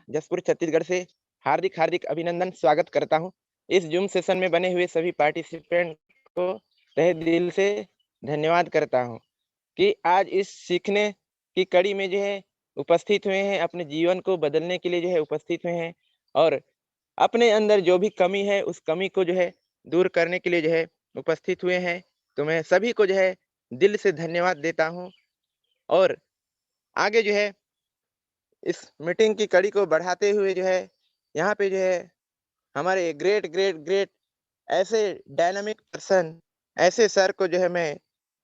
जसपुर छत्तीसगढ़ से हार्दिक हार्दिक अभिनंदन स्वागत करता हूँ। इस जूम सेशन में बने हुए सभी पार्टिसिपेंट को तहे दिल से धन्यवाद करता हूँ कि आज इस सीखने की कड़ी में जो है उपस्थित हुए हैं, अपने जीवन को बदलने के लिए जो है उपस्थित हुए हैं और अपने अंदर जो भी कमी है उस कमी को जो है दूर करने के लिए जो है उपस्थित हुए हैं। तो मैं सभी को जो है दिल से धन्यवाद देता हूँ और आगे जो है इस मीटिंग की कड़ी को बढ़ाते हुए जो है यहाँ पे जो है हमारे ग्रेट ग्रेट ग्रेट ऐसे डायनामिक पर्सन, ऐसे सर को जो है मैं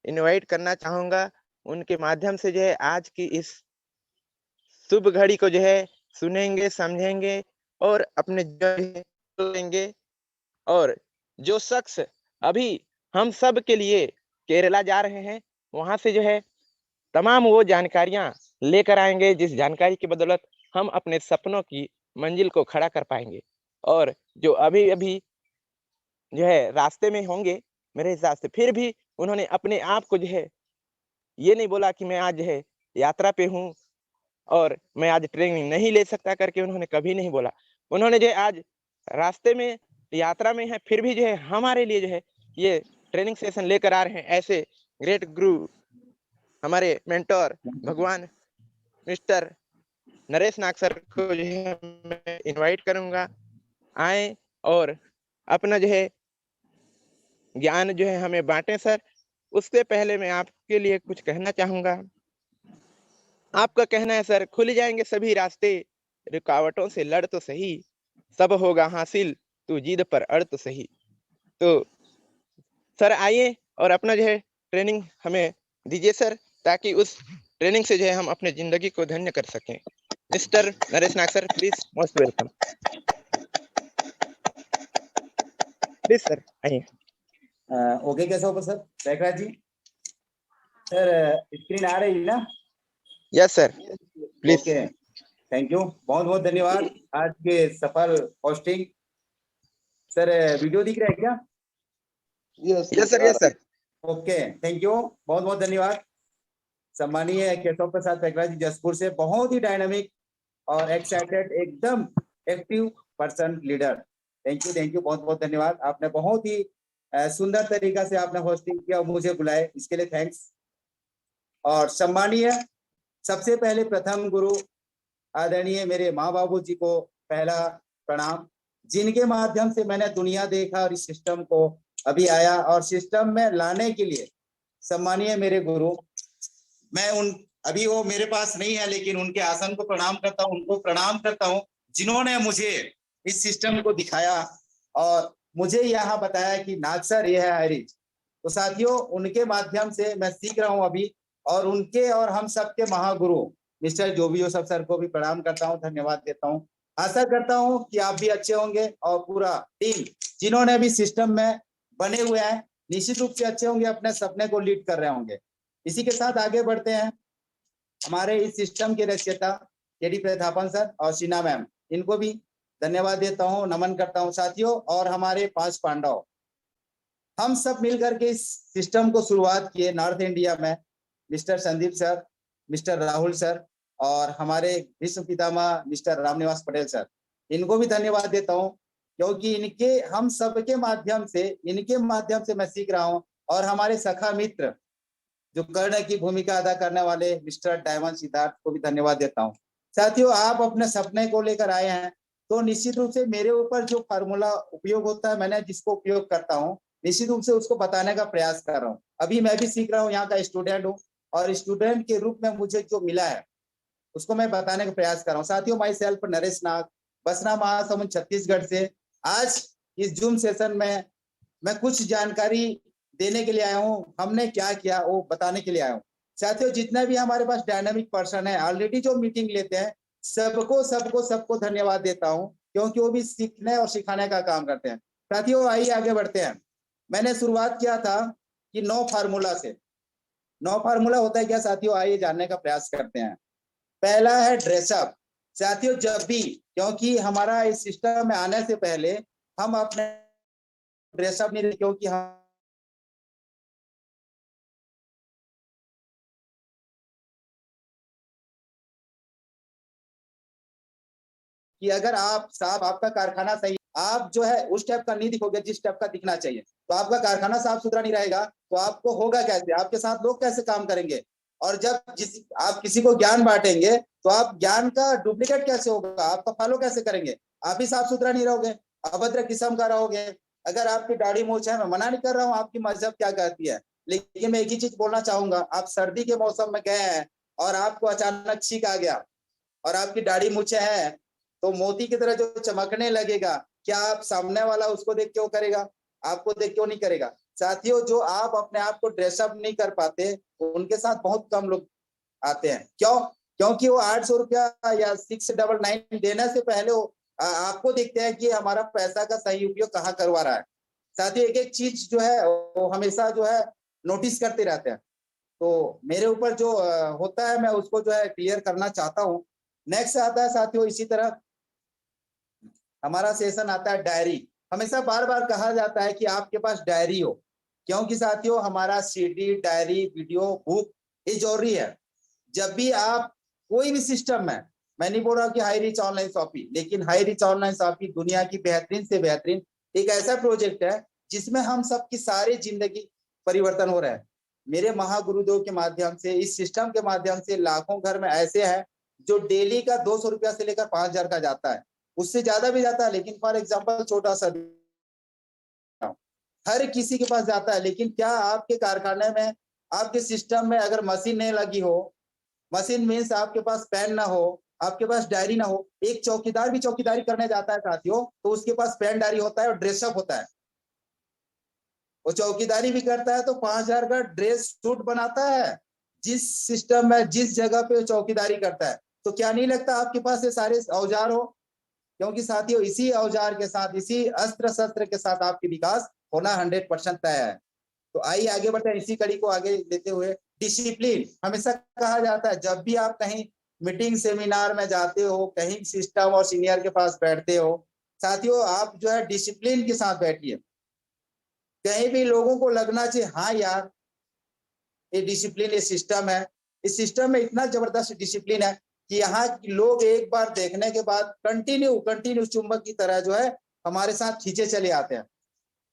इनवाइट करना चाहूँगा। उनके माध्यम से जो है आज की इस शुभ घड़ी को जो है सुनेंगे, समझेंगे और अपने लेंगे। और जो शख्स अभी हम सब के लिए केरला जा रहे हैं, वहाँ से जो है तमाम वो जानकारियाँ लेकर आएँगे जिस जानकारी की बदौलत हम अपने सपनों की मंजिल को खड़ा कर पाएँगे। और जो अभी-अभी जो है रास्ते में होंगे मेरे हिसाब से, फिर भी उन्होंने अपने आप को जो है ये नहीं बोला कि मैं आज जो है यात्रा पे हूँ और मैं आज ट्रेनिंग नहीं ले सकता करके उन्होंने कभी नहीं बोला। उन्होंने जो है आज रास्ते में यात्रा में है, फिर भी जो है हमारे लिए जो है ये ट्रेनिंग सेशन लेकर आ रहे हैं। ऐसे ग्रेट गुरु हमारे मेंटर भगवान मिस्टर नरेश नाग सर को जो है मैं इनवाइट करूँगा, आएँ और अपना जो है ज्ञान जो है हमें बाँटें सर। उससे पहले मैं आपके लिए कुछ कहना चाहूँगा। आपका कहना है सर, खुल जाएँगे सभी रास्ते, रुकावटों से लड़ तो सही, सब होगा हासिल, तू जिद पर अड़ तो सही। तो सर आइए और अपना जो है ट्रेनिंग हमें दीजिए सर, ताकि उस ट्रेनिंग से जो है हम अपनी ज़िंदगी को धन्य कर सकें। Mister Naresh Nag sir please most welcome. Please sir आइए। ओके कैसे हो सर प्रयागराज जी? सर स्क्रीन आ रही है ना? Yes sir, please. Okay, thank you, बहुत बहुत धन्यवाद आज के सफल होस्टिंग। सर वीडियो दिख रहा है क्या? Yes sir, yes sir. Okay, thank you, बहुत बहुत धन्यवाद। सम्मानीय केशव प्रसाद प्रयागराज जी जसपुर से, बहुत ही डायनामिक और एक्साइटेड, एकदम active person leader. Thank you, बहुत बहुत धन्यवाद। आपने बहुत ही सुंदर तरीका से आपने होस्टिंग किया और मुझे बुलाए, इसके लिए थैंक्स। और सम्मानीय सबसे पहले प्रथम गुरु आदरणीय मेरे माँ बाबू जी को पहला प्रणाम, जिनके माध्यम से मैंने दुनिया देखा और इस सिस्टम को अभी आया और सिस्टम में लाने के लिए सम्मानीय मेरे गुरु, मैं उन अभी वो मेरे पास नहीं है लेकिन उनके आसन को प्रणाम करता हूँ, उनको प्रणाम करता हूँ जिन्होंने मुझे इस सिस्टम को दिखाया और मुझे यहाँ बताया कि नाग सर ये है आयरिज। तो साथियों उनके माध्यम से मैं सीख रहा हूँ अभी, और उनके और हम सबके महागुरु मिस्टर जोबियो सब सर को भी प्रणाम करता हूँ, धन्यवाद देता हूँ। आशा करता हूँ कि आप भी अच्छे होंगे और पूरा टीम जिन्होंने भी सिस्टम में बने हुए हैं निश्चित रूप से अच्छे होंगे, अपने सपने को लीड कर रहे होंगे। इसी के साथ आगे बढ़ते हैं। हमारे इस सिस्टम के रचयिता केडी प्रतापन सर और शीना मैम, इनको भी धन्यवाद देता हूँ, नमन करता हूँ साथियों। और हमारे 5 पांडव, हम सब मिलकर के इस सिस्टम को शुरुआत किए नॉर्थ इंडिया में, mister Sandeep sir, mister Rahul sir और हमारे विश्व पितामह मिस्टर रामनिवास पटेल सर, इनको भी धन्यवाद देता हूँ क्योंकि इनके हम सबके माध्यम से, इनके माध्यम से मैं सीख रहा हूँ। और हमारे सखा मित्र जो कर्ण की भूमिका अदा करने वाले मिस्टर डायमंड सिद्धार्थ को भी धन्यवाद देता हूँ। साथियों आप अपने सपने को लेकर आए हैं तो निश्चित रूप से मेरे ऊपर जो फार्मूला उपयोग होता है, मैंने जिसको उपयोग करता हूँ निश्चित रूप से उसको बताने का प्रयास कर रहा हूँ। अभी मैं भी सीख रहा हूँ, यहाँ का स्टूडेंट हूँ और स्टूडेंट के रूप में मुझे जो मिला है उसको मैं बताने का प्रयास कर रहा हूँ। साथियों माई सेल्फ नरेश नाग, बसना महासमुंद छत्तीसगढ़ से। आज इस जूम सेशन में मैं कुछ जानकारी देने के लिए आया हूँ, हमने क्या किया वो बताने के लिए आया हूँ। साथियों जितना भी हमारे पास डायनामिक पर्सन है ऑलरेडी जो मीटिंग लेते हैं, सबको सबको सबको धन्यवाद देता हूँ क्योंकि वो भी सीखने और सिखाने का काम करते हैं। साथियों आइए आगे बढ़ते हैं। मैंने शुरुआत किया था कि 9 फार्मूला से। 9 फार्मूला होता है क्या साथियों, आइए जानने का प्रयास करते हैं। पहला है ड्रेसअप। साथियों जब भी, क्योंकि हमारा इस सिस्टम में आने से पहले हम अपने ड्रेसअप नहीं, क्योंकि हम कि अगर आप साहब आपका कारखाना सही, आप जो है उस टाइप का नहीं दिखोगे जिस टाइप का दिखना चाहिए, तो आपका कारखाना साफ सुथरा नहीं रहेगा तो आपको होगा कैसे, आपके साथ लोग कैसे काम करेंगे। और जब आप किसी को ज्ञान बांटेंगे तो आप ज्ञान का डुप्लीकेट कैसे होगा, आपका फॉलो कैसे करेंगे। आप ही साफ सुथरा नहीं रहोगे, अभद्र किस्म का रहोगे। अगर आपकी दाढ़ी मूंछ है, मैं मना नहीं कर रहा हूँ आपकी मजहब क्या कहती है, लेकिन मैं एक ही चीज बोलना चाहूंगा, आप सर्दी के मौसम में गए हैं और आपको अचानक छींक आ गया और आपकी दाढ़ी मूछे है तो मोती की तरह जो चमकने लगेगा, क्या आप सामने वाला उसको देख क्यों करेगा, आपको देख क्यों नहीं करेगा। साथियों, जो आप अपने आप को ड्रेसअप नहीं कर पाते उनके साथ बहुत कम लोग आते हैं। क्यों? क्योंकि वो 800 रुपया या 699 देने से पहले वो आपको देखते हैं कि हमारा पैसा का सही उपयोग कहाँ करवा रहा है। साथियों, एक एक चीज जो है वो हमेशा जो है नोटिस करते रहते हैं, तो मेरे ऊपर जो होता है मैं उसको जो है क्लियर करना चाहता हूँ। नेक्स्ट आता है साथियों, इसी तरह हमारा सेशन आता है डायरी। हमेशा बार बार कहा जाता है कि आपके पास डायरी हो, क्योंकि साथियों हमारा सीडी, डायरी, वीडियो, बुक ये जरूरी है। जब भी आप कोई भी सिस्टम में, मैं नहीं बोल रहा कि हाई रिच ऑनलाइन शॉपिंग, लेकिन हाई रिच ऑनलाइन शॉपिंग दुनिया की बेहतरीन से बेहतरीन एक ऐसा प्रोजेक्ट है जिसमें हम सबकी सारी जिंदगी परिवर्तन हो रहा है। मेरे महागुरुदेव के माध्यम से, इस सिस्टम के माध्यम से लाखों घर में ऐसे हैं जो डेली का 200 रुपया से लेकर 5,000 का जाता है, उससे ज्यादा भी जाता है, लेकिन फॉर एग्जाम्पल छोटा सा हर किसी के पास जाता है। लेकिन क्या आपके कारखाने में, आपके सिस्टम में अगर मशीन नहीं लगी हो, मशीन मीन्स आपके पास पेन ना हो, आपके पास डायरी ना हो, एक चौकीदार भी चौकीदारी करने जाता है साथियों तो उसके पास पेन डायरी होता है और ड्रेसअप होता है, वो चौकीदारी भी करता है तो 5,000 का ड्रेस सूट बनाता है जिस सिस्टम में, जिस जगह पे चौकीदारी करता है। तो क्या नहीं लगता आपके पास ये सारे औजार हो, क्योंकि साथियों इसी औजार के साथ, इसी अस्त्र शस्त्र के साथ आपकी विकास होना 100% तय है। तो आइए आगे बढ़ते हैं, इसी कड़ी को आगे लेते हुए। डिसिप्लिन हमेशा कहा जाता है, जब भी आप कहीं मीटिंग सेमिनार में जाते हो, कहीं सिस्टम और सीनियर के पास बैठते हो, साथियों आप जो है डिसिप्लिन के साथ बैठिए। कहीं भी लोगों को लगना चाहिए हाँ यार ये डिसिप्लिन, ये सिस्टम है, इस सिस्टम में इतना जबरदस्त डिसिप्लिन है कि यहाँ लोग एक बार देखने के बाद कंटिन्यू चुंबक की तरह जो है हमारे साथ खींचे चले आते हैं।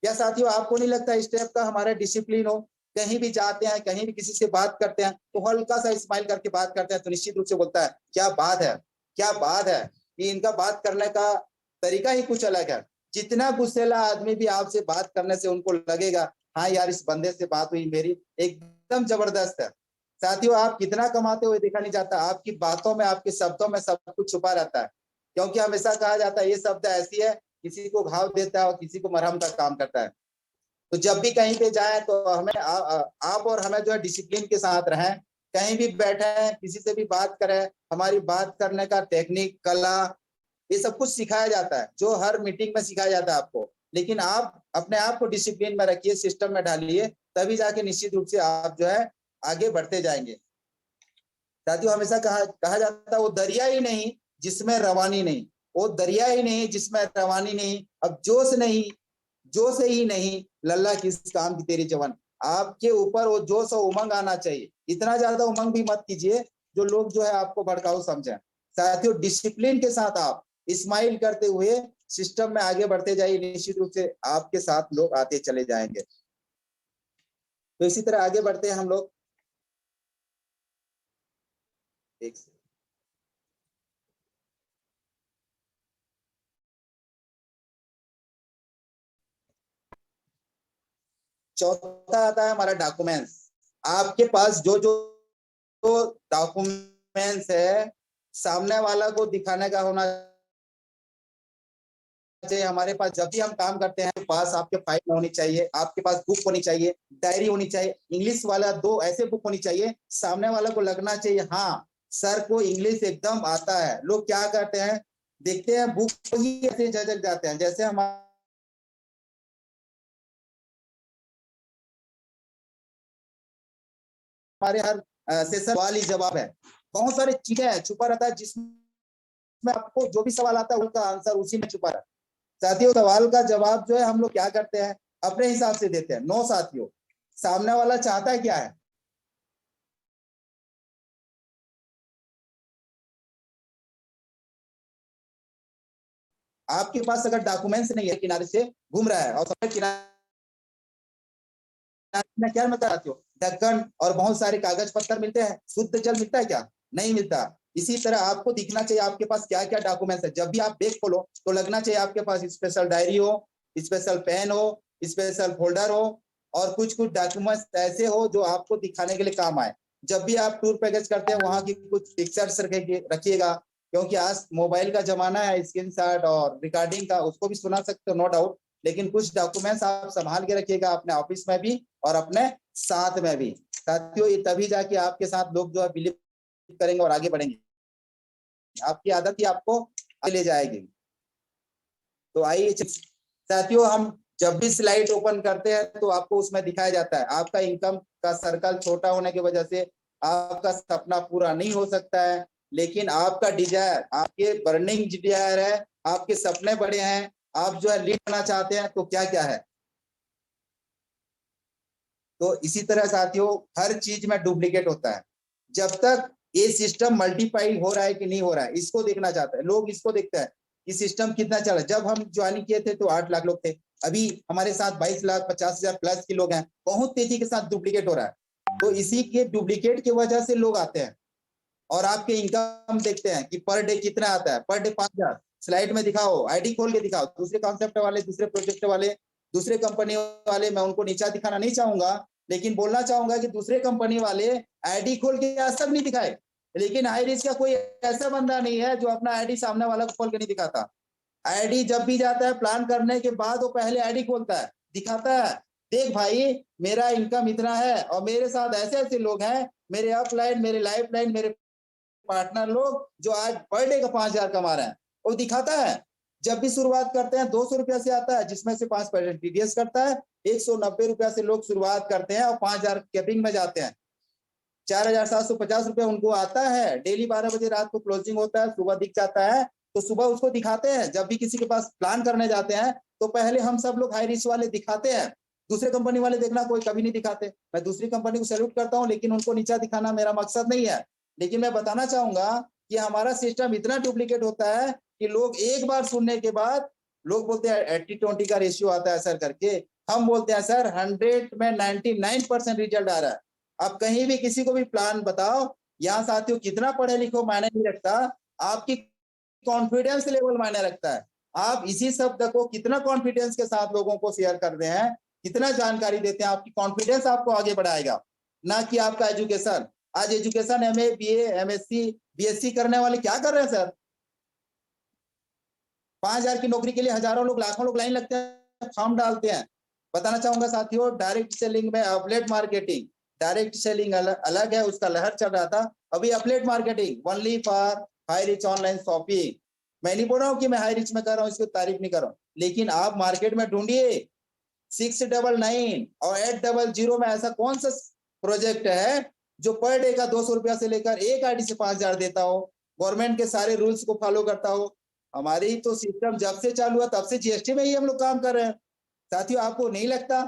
क्या साथियों आपको नहीं लगता इस टाइप का हमारा डिसिप्लिन हो, कहीं भी जाते हैं, कहीं भी किसी से बात करते हैं तो हल्का सा स्माइल करके बात करते हैं तो निश्चित रूप से बोलता है क्या बात है, क्या बात है, कि इनका बात करने का तरीका ही कुछ अलग है। जितना गुस्सेला आदमी भी आपसे बात करने से उनको लगेगा हाँ यार इस बंदे से बात हुई मेरी, एकदम जबरदस्त है। साथियों आप कितना कमाते हुए देखा नहीं जाता, आपकी बातों में, आपके शब्दों में सब कुछ छुपा रहता है, क्योंकि हमेशा कहा जाता है ये शब्द ऐसी है किसी को घाव देता है और किसी को मरहम का काम करता है। तो जब भी कहीं पे जाए तो हमें आप और हमें जो है डिसिप्लिन के साथ रहें, कहीं भी बैठे हैं किसी से भी बात करें, हमारी बात करने का टेक्निक, कला, ये सब कुछ सिखाया जाता है जो हर मीटिंग में सिखाया जाता है आपको। लेकिन आप अपने आप को डिसिप्लिन में रखिए, सिस्टम में डालिए, तभी जाके निश्चित रूप से आप जो है आगे बढ़ते जाएंगे। साथियों हमेशा कहा जाता है वो दरिया ही नहीं जिसमें रवानी नहीं, वो दरिया ही नहीं जिसमें रवानी नहीं, अब जोश नहीं, जोश ही नहीं लल्ला किस काम की तेरी जवान। आपके ऊपर वो जोश और उमंग आना चाहिए, इतना ज्यादा उमंग भी मत कीजिए जो लोग जो है आपको भड़काऊ समझें। साथियों डिसिप्लिन के साथ आप स्माइल करते हुए सिस्टम में आगे बढ़ते जाइए, निश्चित रूप से आपके साथ लोग आते चले जाएंगे। तो इसी तरह आगे बढ़ते हैं हम लोग। एक चौथा आता है हमारा डॉक्यूमेंट्स। आपके पास जो जो डॉक्यूमेंट्स है सामने वाला को दिखाने का होना चाहिए। हमारे पास जब भी हम काम करते हैं पास आपके फाइल होनी चाहिए, आपके पास बुक होनी चाहिए, डायरी होनी चाहिए, इंग्लिश वाला 2 ऐसे बुक होनी चाहिए, सामने वाला को लगना चाहिए हाँ सर को इंग्लिश एकदम आता है। लोग क्या करते हैं, देखते हैं बुक को ही ऐसे झटक जाते हैं जैसे हमारे हर सेशन सवाल ही जवाब है। बहुत सारी चीजें हैं छुपा रहता है जिसमें आपको जो भी सवाल आता है उसका आंसर उसी में छुपा रहता है। साथियों सवाल का जवाब जो है हम लोग क्या करते हैं अपने हिसाब से देते हैं। नो साथियों, सामने वाला चाहता है क्या है, आपके पास अगर डॉक्यूमेंट्स नहीं है, किनारे से घूम रहा है और सफेद किनारे क्या मैं बताती हूँ, ढक्कन और बहुत सारे कागज पत्तर मिलते हैं, शुद्ध जल मिलता है क्या? नहीं मिलता। इसी तरह आपको दिखना चाहिए आपके पास क्या क्या डॉक्यूमेंट्स है। जब भी आप बैग खोलो तो लगना चाहिए आपके पास स्पेशल डायरी हो, स्पेशल पेन हो, स्पेशल फोल्डर हो, और कुछ कुछ डॉक्यूमेंट्स ऐसे हो जो आपको दिखाने के लिए काम आए। जब भी आप टूर पैकेज करते हैं वहां की कुछ पिक्चर्स रखिएगा, क्योंकि आज मोबाइल का जमाना है, स्क्रीनशॉट और रिकॉर्डिंग का, उसको भी सुना सकते हो नो डाउट, लेकिन कुछ डॉक्यूमेंट्स आप संभाल के रखिएगा अपने ऑफिस में भी और अपने साथ में भी। साथियों, ये तभी जाके आपके साथ लोग जो है बिलीव करेंगे और आगे बढ़ेंगे। आपकी आदत ही आपको आगे ले जाएगी। तो आइए साथियों, हम जब भी स्लाइड ओपन करते हैं तो आपको उसमें दिखाया जाता है आपका इनकम का सर्कल छोटा होने की वजह से आपका सपना पूरा नहीं हो सकता है, लेकिन आपका डिजायर, आपके बर्निंग डिजायर है, आपके सपने बड़े हैं, आप जो है लीड करना चाहते हैं, तो क्या क्या है। तो इसी तरह साथियों, हर चीज में डुप्लीकेट होता है। जब तक ये सिस्टम मल्टीप्लाई हो रहा है कि नहीं हो रहा है, इसको देखना चाहता है लोग, इसको देखते हैं कि सिस्टम कितना चल रहा है। जब हम ज्वाइनिंग किए थे तो 8 लाख लोग थे, अभी हमारे साथ 22,50,000 प्लस के लोग हैं। बहुत तेजी के साथ डुप्लीकेट हो रहा है। तो इसी के डुप्लीकेट की वजह से लोग आते हैं और आपके इनकम देखते हैं कि पर डे कितना आता है। पर डे 5,000 स्लाइड में दिखाओ, आईडी खोल के दिखाओ। दूसरे कॉन्सेप्ट वाले, दूसरे प्रोजेक्ट वाले, दूसरे कंपनी वाले, मैं उनको नीचा दिखाना नहीं चाहूंगा, लेकिन बोलना चाहूंगा कि दूसरे कंपनी वाले आईडी खोल के आज तक नहीं दिखाए, लेकिन हाई रिस्क का कोई ऐसा बंदा नहीं है जो अपना आईडी सामने वाला को खोल के नहीं दिखाता। आईडी जब भी जाता है प्लान करने के बाद वो पहले आईडी खोलता है, दिखाता है, देख भाई मेरा इनकम इतना है और मेरे साथ ऐसे ऐसे लोग हैं, मेरे अपलाइन, मेरे लाइफ लाइन, मेरे पार्टनर लोग जो आज पर डे का 5,000 कमा रहे हैं, वो दिखाता है। जब भी शुरुआत करते हैं 200 रुपया से आता है, जिसमें से 5% टीडीएस करता है। 190 रुपया से लोग शुरुआत करते हैं और 5,000 कैपिंग में जाते हैं। 4,750 रुपया उनको आता है। डेली 12 बजे रात को क्लोजिंग होता है, सुबह दिख जाता है, तो सुबह उसको दिखाते हैं। जब भी किसी के पास प्लान करने जाते हैं तो पहले हम सब लोग हाई रिस्क वाले दिखाते हैं, दूसरे कंपनी वाले देखना कोई कभी नहीं दिखाते। मैं दूसरी कंपनी को सैल्यूट करता हूं, लेकिन उनको नीचा दिखाना मेरा मकसद नहीं है। लेकिन मैं बताना चाहूंगा कि हमारा सिस्टम इतना डुप्लीकेट होता है कि लोग एक बार सुनने के बाद, लोग बोलते हैं 80-20 का रेशियो आता है सर करके, हम बोलते हैं सर 100 में 99% रिजल्ट आ रहा है। आप कहीं भी किसी को भी प्लान बताओ, यहाँ साथियों कितना पढ़े लिखो मायने नहीं रखता, आपकी कॉन्फिडेंस लेवल मायने रखता है। आप इसी शब्द को कितना कॉन्फिडेंस के साथ लोगों को शेयर करते हैं, कितना जानकारी देते हैं, आपकी कॉन्फिडेंस आपको आगे बढ़ाएगा, ना कि आपका एजुकेशन। आज education MA, BA, MSc, BSc करने वाले क्या कर रहे हैं सर? 5,000 की नौकरी के लिए हजारों लोग, लाखों लोग लाइन लगते हैं, फॉर्म डालते हैं। बताना चाहूंगा साथियों, डायरेक्ट सेलिंग में अपलेट मार्केटिंग, डायरेक्ट सेलिंग अलग है, उसका लहर चल रहा था। अभी अपलेट marketing only for high rich online shopping. मैं नहीं बोल रहा हूँ कि मैं हाई रिच में कर रहा हूँ, इसकी तारीफ नहीं कर रहा हूँ, लेकिन आप मार्केट में ढूंढिए 699 और 800 में ऐसा कौन सा प्रोजेक्ट है जो पर डे का 200 रुपया से लेकर एक आईडी से 5,000 देता हो, गवर्नमेंट के सारे रूल्स को फॉलो करता हो। हमारी तो सिस्टम जब से चालू हुआ तब से जीएसटी में ही हम लोग काम कर रहे हैं। साथियों, आपको नहीं लगता?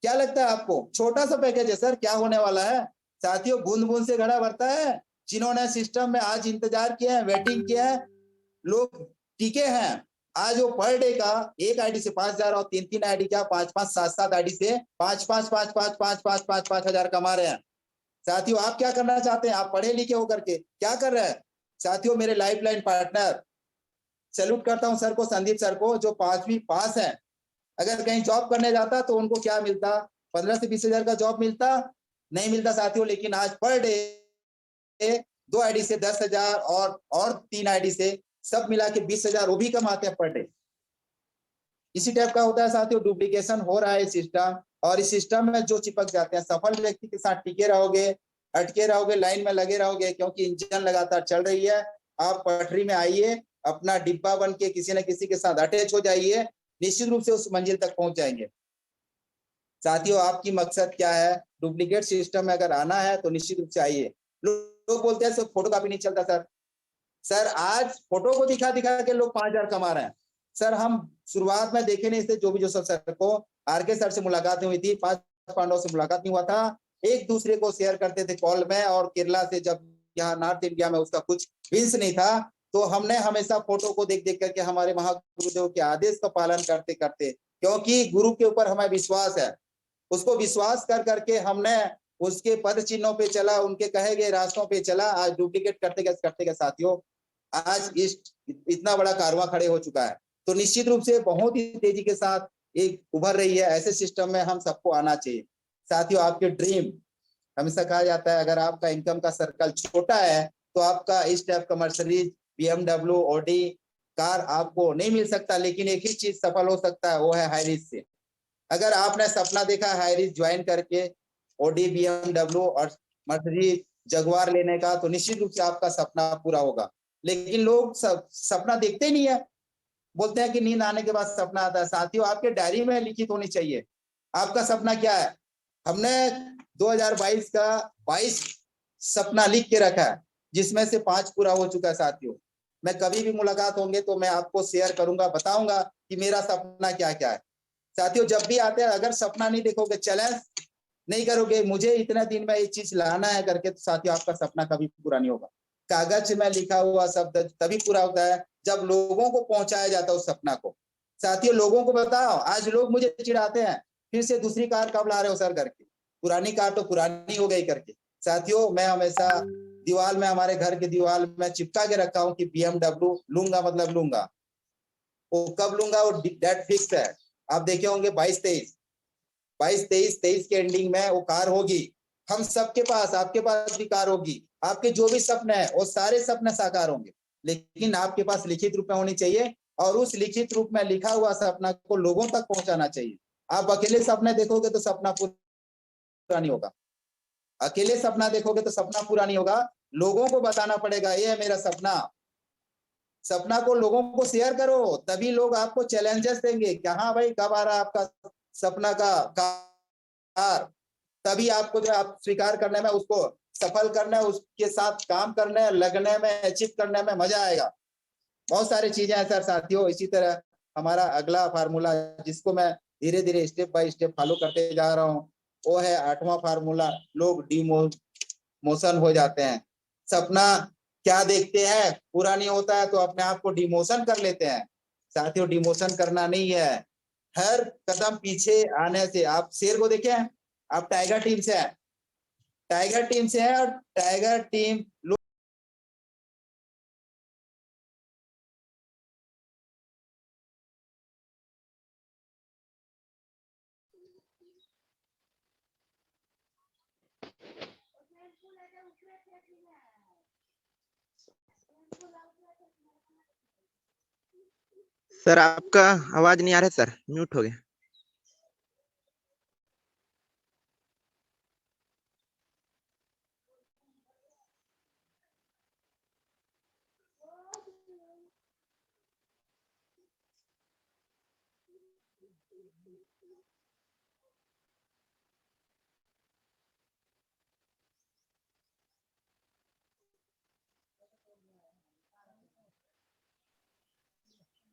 क्या लगता है आपको? छोटा सा पैकेज है सर, क्या होने वाला है? साथियों, बूंद बूंद से घड़ा भरता है। जिन्होंने सिस्टम में आज इंतजार किया है, वेटिंग किया है, लोग टिके हैं। आज वो पर डे का एक आईडी से 5,000 और 3-3 आईडी क्या 5-5, 7-7 आईडी से 5-5, 5-5, 5-5, 5-5 हजार कमा रहे हैं। साथियों, आप क्या करना चाहते हैं? आप पढ़े लिखे होकर के क्या कर रहे हैं? साथियों, मेरे लाइफलाइन पार्टनर, सैल्यूट करता हूं सर को, संदीप सर को, जो 5वीं पास है। अगर कहीं जॉब करने जाता तो उनको क्या मिलता? 15 से 20 हजार का जॉब मिलता? नहीं मिलता साथियों। लेकिन आज पर डे 2 आईडी से 10,000 और 3 आईडी से सब मिला के 20,000 वो भी कमाते हैं पर डे। इसी टाइप का होता है साथियों, डुप्लीकेशन हो रहा है सिस्टम, और इस सिस्टम में जो चिपक जाते हैं, सफल व्यक्ति के साथ टिके रहोगे, अटके रहोगे, लाइन में लगे रहोगे, क्योंकि इंजन लगातार चल रही है। आप पटरी में आइए, अपना डिब्बा बन के किसी न किसी के साथ अटैच हो जाइए, निश्चित रूप से उस मंजिल तक पहुंच जाएंगे। साथियों, आपकी मकसद क्या है? डुप्लीकेट सिस्टम में अगर आना है तो निश्चित रूप से आइए। लोग बोलते हैं सर फोटो कॉपी नहीं चलता सर। सर आज फोटो को दिखा दिखा के लोग 5,000 कमा रहे हैं। सर हम शुरुआत में देखे नहीं थे, जो भी जो सर को आरके सर से मुलाकात हुई थी, 5 पांडव से मुलाकात नहीं हुआ था, एक दूसरे को शेयर करते थे कॉल में। और केरला से जब यहाँ नॉर्थ इंडिया में उसका कुछ विंस नहीं था, तो हमने हमेशा फोटो को देख देख करके हमारे महागुरुदेव के आदेश का पालन करते करते, क्योंकि गुरु के ऊपर हमें विश्वास है, उसको विश्वास कर करके हमने उसके पद चिन्हों पे चला, उनके कहे गए रास्तों पे चला। आज डुप्लीकेट करते गए साथियों, आज इस इतना बड़ा कारवां खड़े हो चुका है। तो निश्चित रूप से बहुत ही तेजी के साथ एक उभर रही है। ऐसे सिस्टम में हम सबको आना चाहिए साथियों। आपके ड्रीम, हमेशा कहा जाता है अगर आपका इनकम का सर्कल छोटा है तो आपका इस टाइप का मर्सिडीज, BMW, ऑडी कार आपको नहीं मिल सकता, लेकिन एक ही चीज सफल हो सकता है, वो है हाई रिस्क से। अगर आपने सपना देखा हाई रिस्क ज्वाइन करके ऑडी, BMW और मर्सिडीज, जगुआर लेने का, तो निश्चित रूप से आपका सपना पूरा होगा। लेकिन लोग सपना देखते ही नहीं है, बोलते हैं कि नींद आने के बाद सपना आता है। साथियों, आपके डायरी में लिखित होनी चाहिए आपका सपना क्या है। हमने 2022 का 22 सपना लिख के रखा है, जिसमें से 5 पूरा हो चुका है साथियों। मैं कभी भी मुलाकात होंगे तो मैं आपको शेयर करूंगा, बताऊंगा कि मेरा सपना क्या क्या है। साथियों, जब भी आते हैं अगर सपना नहीं देखोगे, चैलेंज नहीं करोगे मुझे इतना दिन में ये चीज लाना है करके, तो साथियों आपका सपना कभी पूरा नहीं होगा। कागज में लिखा हुआ शब्द तभी पूरा होता है जब लोगों को पहुंचाया जाता है उस सपना को। साथियों, लोगों को बताओ, आज लोग मुझे चिढ़ाते हैं, फिर से दूसरी कार कब ला रहे हो सर करके, पुरानी कार तो पुरानी हो गई करके। साथियों, मैं हमेशा दीवार में, हमारे घर के दीवार में चिपका के रखा हूं कि BMW लूंगा, मतलब लूंगा। वो कब लूंगा वो डेट फिक्स है। आप देखे होंगे 22-23 के एंडिंग में वो कार होगी। हम सबके पास, आपके पास भी कार होगी। आपके जो भी सपने हैं वो सारे सपने साकार होंगे, लेकिन आपके पास लिखित रूप में होनी चाहिए, और उस लिखित रूप में लिखा हुआ सपना को लोगों तक पहुंचाना चाहिए। आप अकेले सपने देखोगे तो सपना पूरा नहीं होगा। अकेले सपना देखोगे तो सपना पूरा नहीं होगा। लोगों को बताना पड़ेगा, ये है मेरा सपना। सपना को लोगों को शेयर करो, तभी लोग आपको चैलेंजेस देंगे कि हाँ भाई, कब आ रहा है आपका सपना का कार। तभी आपको जो आप स्वीकार करने में, उसको सफल करना है, उसके साथ काम करने, लगने में, अचीव करने में मजा आएगा। बहुत सारी चीजें हैं सर। साथियों, इसी तरह हमारा अगला फार्मूला, जिसको मैं धीरे धीरे स्टेप बाय स्टेप फॉलो करते जा रहा हूँ, वो है 8वां फार्मूला। लोग डिमोशन हो जाते हैं। सपना क्या देखते हैं, पूरा नहीं होता है तो अपने आप को डिमोशन कर लेते हैं। साथियों, डिमोशन करना नहीं है। हर कदम पीछे आने से, आप शेर को देखे हैं, आप टाइगर टीम से हैं, टाइगर टीम से है, और टाइगर टीम सर आपका आवाज नहीं आ रहा है सर, म्यूट हो गया।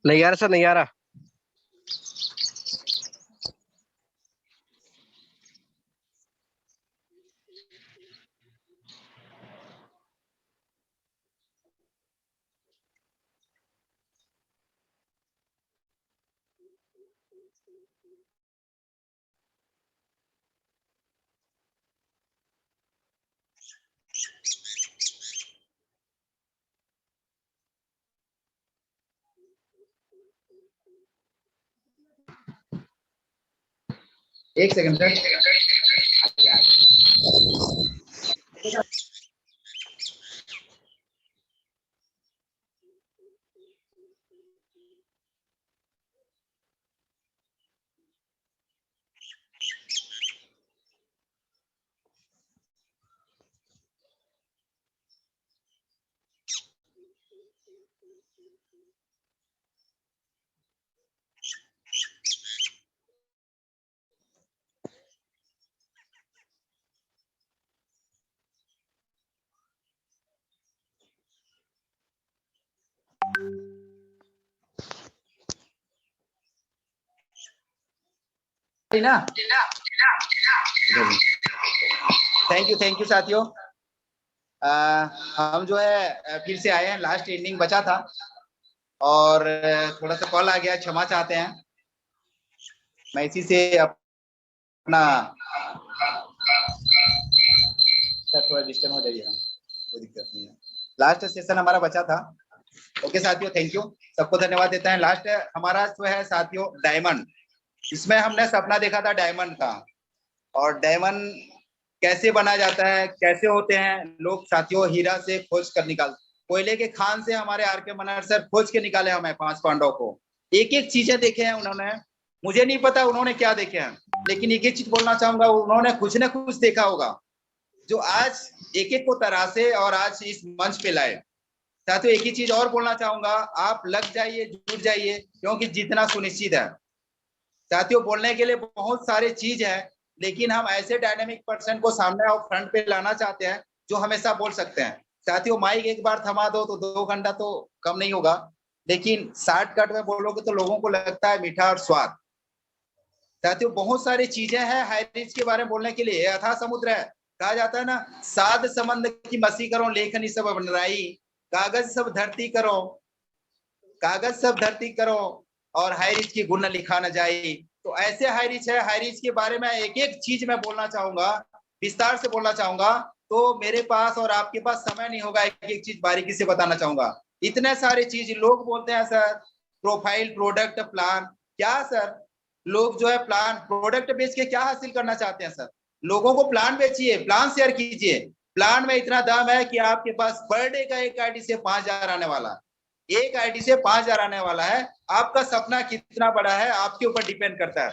नहीं आ रहा सर, नहीं आ रहा। एक सेकंड सर। ना, थैंक यू साथियों। हम जो है फिर से आए हैं, लास्ट इनिंग बचा था और थोड़ा सा कॉल आ गया, क्षमा चाहते हैं। मैं इसी से अपना थोड़ा डिस्टर्ब हो जाइएगा, कोई दिक्कत नहीं है। लास्ट सेशन हमारा बचा था। ओके साथियों, थैंक यू, सबको धन्यवाद देता है। लास्ट हमारा जो है साथियों डायमंड, इसमें हमने सपना देखा था डायमंड का, और डायमंड कैसे बना जाता है, कैसे होते हैं लोग साथियों, हीरा से खोज कर निकाल, कोयले के खान से हमारे आर के मनहर सर खोज के निकाले हमें 5 पांडव को। एक एक चीजें देखे हैं उन्होंने, मुझे नहीं पता उन्होंने क्या देखे हैं, लेकिन एक एक चीज बोलना चाहूंगा, उन्होंने कुछ ना कुछ देखा होगा जो आज एक एक को तरासे और आज इस मंच पे लाए। साथियों एक ही चीज और बोलना चाहूंगा, आप लग जाइए, जुट जाइए, क्योंकि जीतना सुनिश्चित है। साथियों बोलने के लिए बहुत सारे चीज है, लेकिन हम ऐसे डायनेमिक पर्सन को सामने और फ्रंट पे लाना चाहते हैं जो हमेशा बोल सकते हैं। साथियों माइक एक बार थमा दो तो 2 घंटा तो कम नहीं होगा, लेकिन शॉर्टकट में बोलोगे तो लोगों को लगता है मीठा और स्वाद। साथियों बहुत सारी चीजें हैं हाईरिच के बारे में बोलने के लिए, अथाह समुद्र है, कहा जाता है ना, साध संबंध की मसी करो, लेखनी सब बनराई, कागज सब धरती करो, कागज सब धरती करो, और हाईरिच की गुण लिखा न जाए। तो ऐसे हाईरिच है, हाईरिच के बारे में एक एक चीज मैं बोलना चाहूंगा, विस्तार से बोलना चाहूंगा, तो मेरे पास और आपके पास समय नहीं होगा एक एक चीज बारीकी से बताना चाहूंगा। इतने सारे चीज लोग बोलते हैं सर प्रोफाइल, प्रोडक्ट, प्लान, क्या सर लोग जो है प्लान प्रोडक्ट बेच के क्या हासिल करना चाहते हैं सर? लोगों को प्लान बेचिए, प्लान शेयर कीजिए। प्लान में इतना दाम है कि आपके पास पर डे का एक आईडी से 5,000 आने वाला, एक आईडी से 5,000 आने वाला है। आपका सपना कितना बड़ा है आपके ऊपर डिपेंड करता है।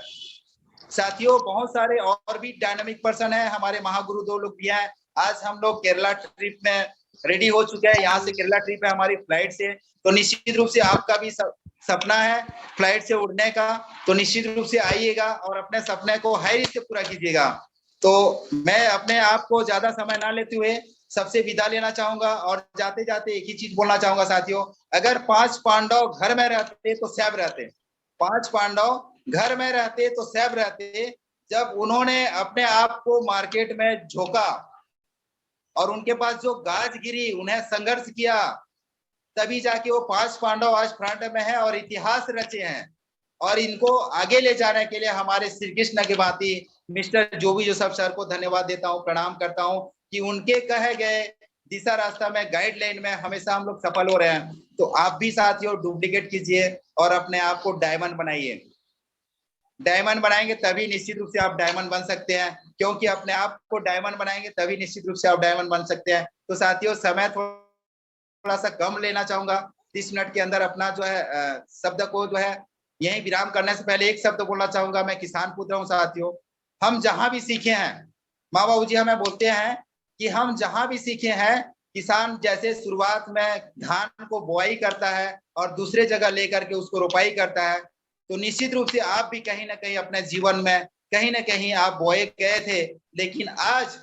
साथियों बहुत सारे और भी डायनामिक पर्सन है, हमारे महागुरु 2 लोग भी हैं। आज हम लोग केरला ट्रिप में रेडी हो चुके हैं, यहाँ से केरला ट्रिप है हमारी फ्लाइट से, तो निश्चित रूप से आपका भी सपना है फ्लाइट से उड़ने का, तो निश्चित रूप से आइएगा और अपने सपने को हाई रिस्क से पूरा कीजिएगा। तो मैं अपने आप को ज्यादा समय ना लेते हुए सबसे विदा लेना चाहूंगा, और जाते जाते एक ही चीज बोलना चाहूंगा साथियों, अगर 5 पांडव घर में रहते तो सैब रहते, 5 पांडव घर में रहते तो सैब रहते। जब उन्होंने अपने आप को मार्केट में झोंका और उनके पास जो गाज गिरी, उन्हें संघर्ष किया, तभी जाके वो 5 पांडव आज फ्रंट में है और इतिहास रचे हैं। और इनको आगे ले जाने के लिए हमारे श्री कृष्ण के भांति मिस्टर जोबी जोसेफ सर को धन्यवाद देता हूँ, प्रणाम करता हूँ कि उनके कहे गए दिशा रास्ता में, गाइडलाइन में हमेशा हम लोग सफल हो रहे हैं। तो आप भी साथियों डुप्लीकेट कीजिए और अपने आप को डायमंड बनाइए। डायमंड बनाएंगे तभी निश्चित रूप से आप डायमंड बन सकते हैं, क्योंकि अपने आप को डायमंड बनाएंगे तभी निश्चित रूप से आप डायमंड बन सकते हैं। तो साथियों समय थोड़ा सा कम लेना चाहूंगा, 30 मिनट के अंदर अपना जो है शब्द को जो है यही विराम करने से पहले एक शब्द बोलना चाहूंगा, मैं किसान पुत्र हूँ साथियों। हम जहां भी सीखे हैं, माँ बाबू जी हमें बोलते हैं कि हम जहां भी सीखे हैं, किसान जैसे शुरुआत में धान को बुआई करता है और दूसरे जगह लेकर के उसको रोपाई करता है, तो निश्चित रूप से आप भी कहीं ना कहीं अपने जीवन में कहीं ना कहीं आप बोए गए थे, लेकिन आज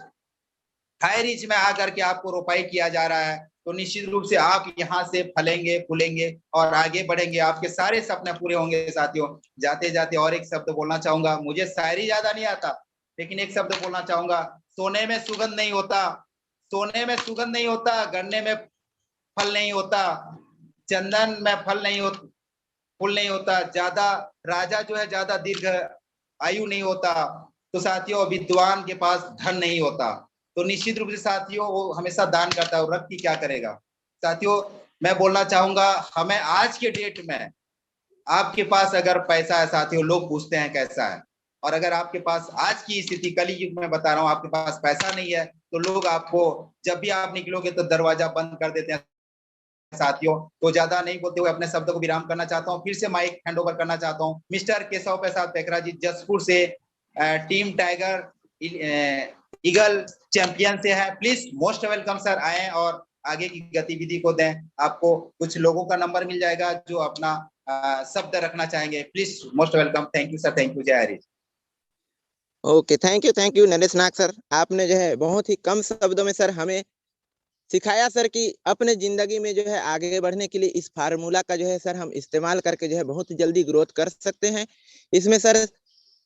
हाई रिच में आकर के आपको रोपाई किया जा रहा है। तो निश्चित रूप से आप यहाँ से फलेंगे, फूलेंगे और आगे बढ़ेंगे, आपके सारे सपने पूरे होंगे साथियों। जाते जाते और एक शब्द बोलना चाहूंगा, मुझे शायरी ज्यादा नहीं आता, लेकिन एक शब्द बोलना चाहूंगा, सोने में सुगंध नहीं होता, सोने में सुगंध नहीं होता, गन्ने में फल नहीं होता, चंदन में फल नहीं होता, फूल नहीं होता, ज्यादा राजा जो है ज्यादा दीर्घ आयु नहीं होता। तो साथियों विद्वान के पास धन नहीं होता। तो निश्चित रूप से साथियों वो हमेशा दान करता है, और रख के क्या करेगा। साथियों मैं बोलना चाहूंगा, हमें आज के डेट में आपके पास अगर पैसा है साथियों, लोग पूछते हैं कैसा है, और अगर आपके पास आज की स्थिति कली युग में बता रहा हूँ आपके पास पैसा नहीं है, तो लोग आपको जब भी आप निकलोगे तो दरवाजा बंद कर देते हैं साथियों। तो ज्यादा नहीं बोलते हुए अपने शब्द को विराम करना चाहता हूँ, फिर से माइक हैंड ओवर करना चाहता हूँ मिस्टर केशव प्रसाद पेकरा जी, जसपुर से, टीम टाइगर ईगल चैंपियन से है। प्लीज मोस्ट वेलकम सर, आए और आगे की गतिविधि को दें। आपको कुछ लोगों का नंबर मिल जाएगा जो अपना शब्द रखना चाहेंगे। Please most welcome. Thank you sir, thank you, जय हरी। Okay, thank you Naresh Nag sir. आपने जो है बहुत ही कम शब्दों में सर हमें सिखाया सर कि अपने जिंदगी में जो है आगे बढ़ने के लिए इस फार्मूला का जो है सर हम इस्तेमाल करके जो है बहुत जल्दी ग्रोथ कर सकते हैं। इसमें सर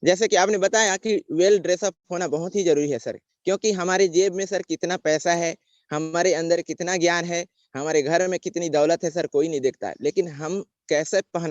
जैसे कि आपने बताया कि वेल ड्रेसअप होना बहुत ही जरूरी है सर, क्योंकि हमारी जेब में सर कितना पैसा है, हमारे अंदर कितना ज्ञान है, हमारे घर में कितनी दौलत है सर, कोई नहीं देखता है, लेकिन हम कैसे पहन